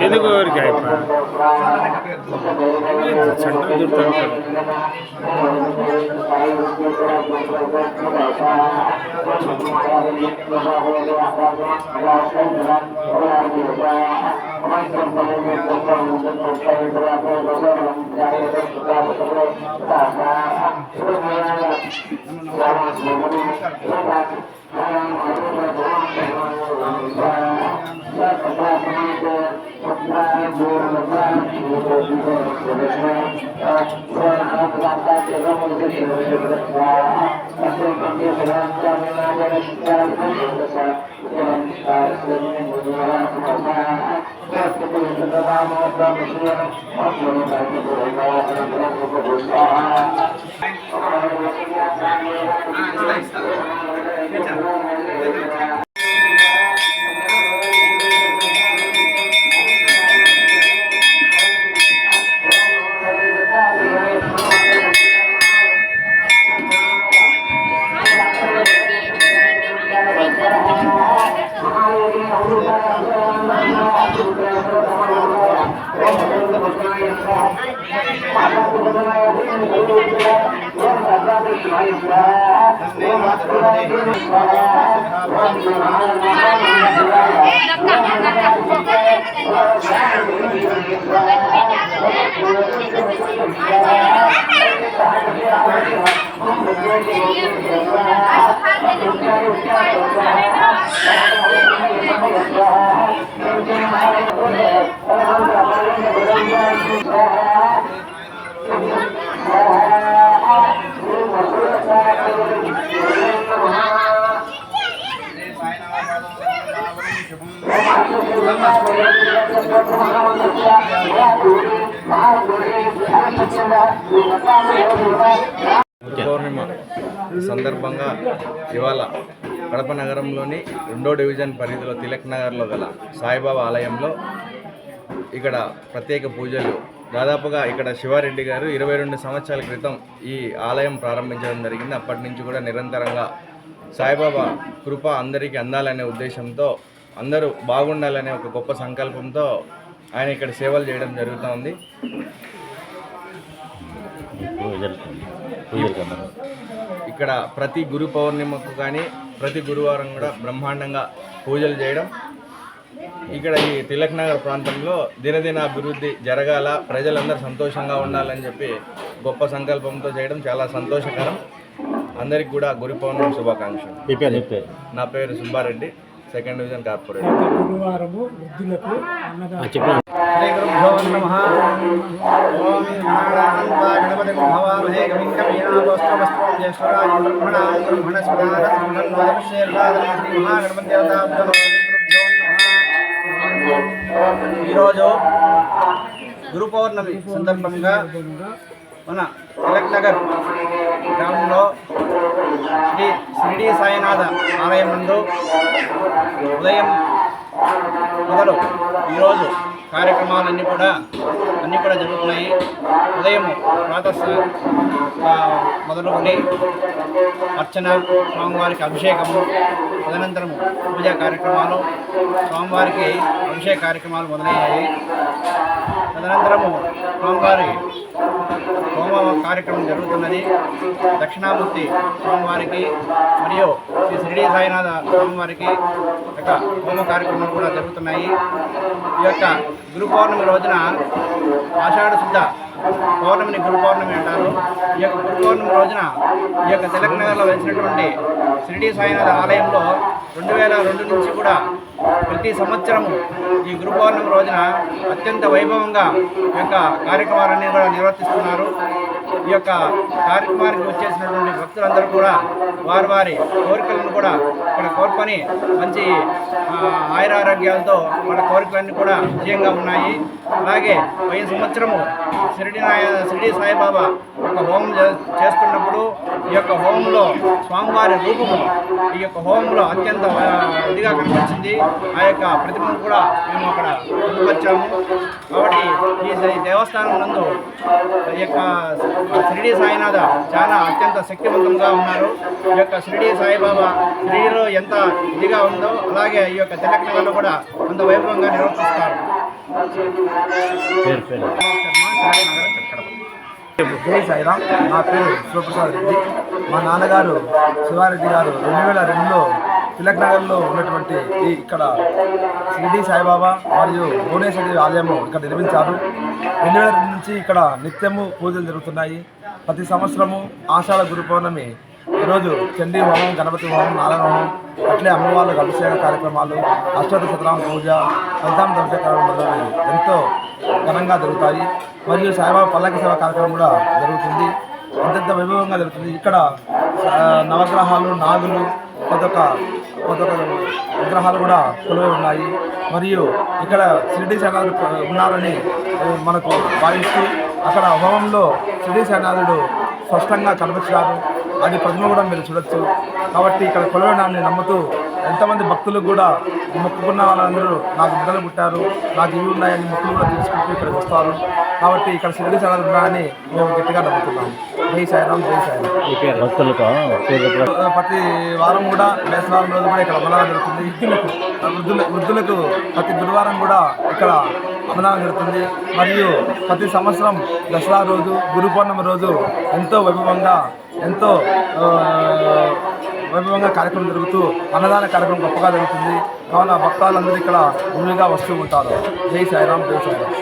ఎందుకు సెంటర్ చూస్తాను పౌర్ణిమ సందర్భంగా ఇవాళ కడప నగరంలోని 2వ డివిజన్ పరిధిలో తిలక్ నగర్లో గల సాయిబాబా ఆలయంలో ఇక్కడ ప్రత్యేక పూజలు దాదాపుగా ఇక్కడ శివారెడ్డి గారు 22 సంవత్సరాల క్రితం ఈ ఆలయం ప్రారంభించడం జరిగింది. అప్పటి నుంచి కూడా నిరంతరంగా సాయిబాబా కృప అందరికీ అందాలనే ఉద్దేశంతో అందరూ బాగుండాలనే ఒక గొప్ప సంకల్పంతో ఆయన ఇక్కడ సేవలు చేయడం జరుగుతోంది. ఇక్కడ ప్రతి గురు పౌర్ణిమకు కానీ ప్రతి గురువారం కూడా బ్రహ్మాండంగా పూజలు చేయడం, ఇక్కడ ఈ తిలక్ నగర్ ప్రాంతంలో దినదిన అభివృద్ధి జరగాల, ప్రజలందరూ సంతోషంగా ఉండాలని చెప్పి గొప్ప సంకల్పంతో చేయడం చాలా సంతోషకరం. అందరికి కూడా గురు పౌర్ణమి శుభాకాంక్షలు. నా పేరు సుబ్బారెడ్డి, 2వ డివిజన్ కార్పొరేటర్. ఈరోజు గురు పౌర్ణమి సందర్భంగా మన తిలక్ నగర్ గ్రామంలో శ్రీ షిరిడి సాయినాథ ఆలయం నందు ఉదయం మొదలు ఈరోజు కార్యక్రమాలన్నీ కూడా జరుగుతున్నాయి. ఉదయం ప్రాతః మొదలుకొని అర్చన, స్వామివారికి అభిషేకము, తదనంతరము పూజా కార్యక్రమాలు, స్వామివారికి అభిషేక కార్యక్రమాలు మొదలయ్యాయి. తదనంతరము స్వామివారి హోమ కార్యక్రమం జరుగుతున్నది. దక్షిణామూర్తి స్వామివారికి మరియు శ్రీ షిరిడి సాయినాథ స్వామివారికి యొక్క హోమ కార్యక్రమాలు కూడా జరుగుతున్నాయి. ఈ యొక్క గురు పౌర్ణమి రోజున ఆషాఢ శుద్ధ పౌర్ణమిని గురు పౌర్ణమి అంటారు. ఈ యొక్క గురు పౌర్ణమి రోజున ఈ యొక్క తిలక్ నగర్లో వెలిసినటువంటి షిరిడి సాయినాథ ఆలయంలో 2002 నుంచి కూడా ప్రతి సంవత్సరము ఈ గురు పౌర్ణమి రోజున అత్యంత వైభవంగా ఈ యొక్క కార్యక్రమాలన్నీ కూడా నిర్వర్తిస్తున్నారు. ఈ యొక్క కార్యక్రమానికి వచ్చేసినటువంటి భక్తులందరూ కూడా వారి కోరికలను కూడా ఇక్కడ కోరుకొని మంచి ఆయురారోగ్యాలతో వాళ్ళ కోరికలన్నీ కూడా విజయంగా ఉన్నాయి. అలాగే పోయిన సంవత్సరము షిరిడి సాయిబాబా ఒక హోమం చేస్తున్నప్పుడు ఈ యొక్క హోమంలో స్వామివారి రూపము ఈ యొక్క హోమంలో అత్యంత ఇదిగా కనిపించింది. ఆ యొక్క ప్రతిమను కూడా మేము అక్కడ పొందుపరిచాము. కాబట్టి ఈ దేవస్థానం నందు ఈ యొక్క షిరిడి సాయినాథ చాలా అత్యంత శక్తివంతంగా ఉన్నారు. ఈ యొక్క షిరిడి సాయిబాబా షిరిడిలో ఎంత ఇదిగా ఉందో అలాగే ఈ యొక్క తిలక్ నగర్లో కూడా అంత వైభవంగా నిర్వర్తిస్తారు. జై సాయిరామ్. నా పేరు శివప్రసాద్ రెడ్డి. మా నాన్నగారు శివారెడ్డి గారు 2002లో తిలక్ నగర్లో ఉన్నటువంటి ఇక్కడ షిరిడి సాయిబాబా మరియు భువనేశ్వరి ఆలయము ఇక్కడ నిర్మించారు. 2002 నుంచి ఇక్కడ నిత్యము పూజలు జరుగుతున్నాయి. ప్రతి సంవత్సరము ఆషాఢ గురు పౌర్ణమి ఈరోజు చండీ హోమం, గణపతి హోమం, నారాయణ హోమం, అట్లే అమ్మవార్లకు అభిషేక కార్యక్రమాలు, అష్టోత్తర శతనామ పూజ, పంచామృత అభిషేక కార్యక్రమాలు ఎంతో ఘనంగా జరుగుతాయి. మరియు సాయిబాబా పల్లకి సేవ కార్యక్రమం కూడా జరుగుతుంది. అత్యంత వైభవంగా జరుగుతుంది. ఇక్కడ నవగ్రహాలు, నాగులు, కొత్త విగ్రహాలు కూడా కొలువై ఉన్నాయి. మరియు ఇక్కడ షిరిడి సాయినాథుడు ఉన్నారని మనకు భావిస్తూ అక్కడ హోమంలో షిరిడి సాయినాథుడు స్పష్టంగా కనిపించారు. అది ప్రతిమ కూడా మీరు చూడొచ్చు. కాబట్టి ఇక్కడ కొలవడాన్ని నమ్ముతూ ఎంతమంది భక్తులు కూడా మొక్కుకున్న వాళ్ళందరూ నాకు బిడ్డలు పుట్టారు, నాకు ఇవి ఉన్నాయని మొక్కులు కూడా తీసుకుంటూ ఇక్కడికి వస్తారు. కాబట్టి ఇక్కడ షిరిడి సాయినాథుడు ఉన్నారని మేము గట్టిగా నమ్ముతున్నాము. జై సాయిరామ్, జై సాయిరామ్. ప్రతి వారం కూడా బేసవారం రోజు కూడా ఇక్కడ అన్నదానం జరుగుతుంది. వృద్ధులకు ప్రతి గురువారం కూడా ఇక్కడ అన్నదానం జరుగుతుంది. మరియు ప్రతి సంవత్సరం దసరా రోజు, గురు పౌర్ణమి రోజు ఎంతో వైభవంగా కార్యక్రమం జరుగుతూ అన్నదాన కార్యక్రమం గొప్పగా జరుగుతుంది. కావున భక్తులందరూ ఇక్కడ గురువుగా వస్తూ ఉంటారు. జై సాయిరామ్, జై సాయిరామ్.